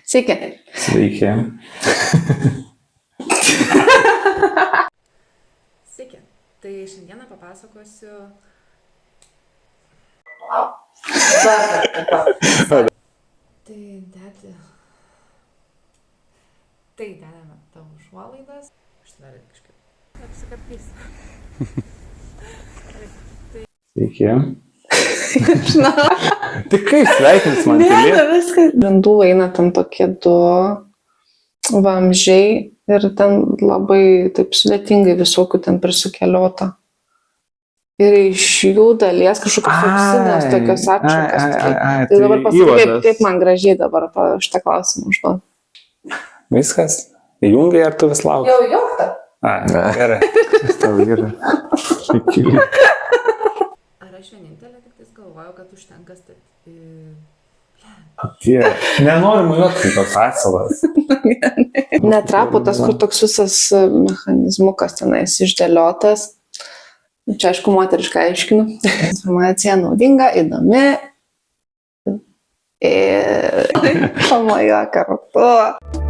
Sveiki. Sveiki. Sveiki. Tai šiandieną papasakosiu. Tai dedame tavo užuolaidas. Aš dar kažkaip apsikapysiu. Sveiki. Žinau. Tai kaip sveikinis man Ne, tylė? viskas. Grindų eina ten tokie du vamzdžiai ir ten labai taip sudėtingai visokių ten prisukeliota. Ir iš jų dalies kažkokios auksinės tokios atšakas. Tai dabar pasakyk, kaip man gražiai dabar šitą klausimą užduoti. Viskas? Įjungai ar tu vis lauki? Jau jungta. Gerai. Tau gerai. Ar aš vienintelė tik tais galvoju, kad užtenka statyti. Tie. Nenoriu juokti toks atsilas. Netrapo tas, kur toks visas mechanizmukas tenais išdėliotas. Čia aišku, moteriškai aiškinu. Informacija naudinga, įdomi. Ir pamoja kartu.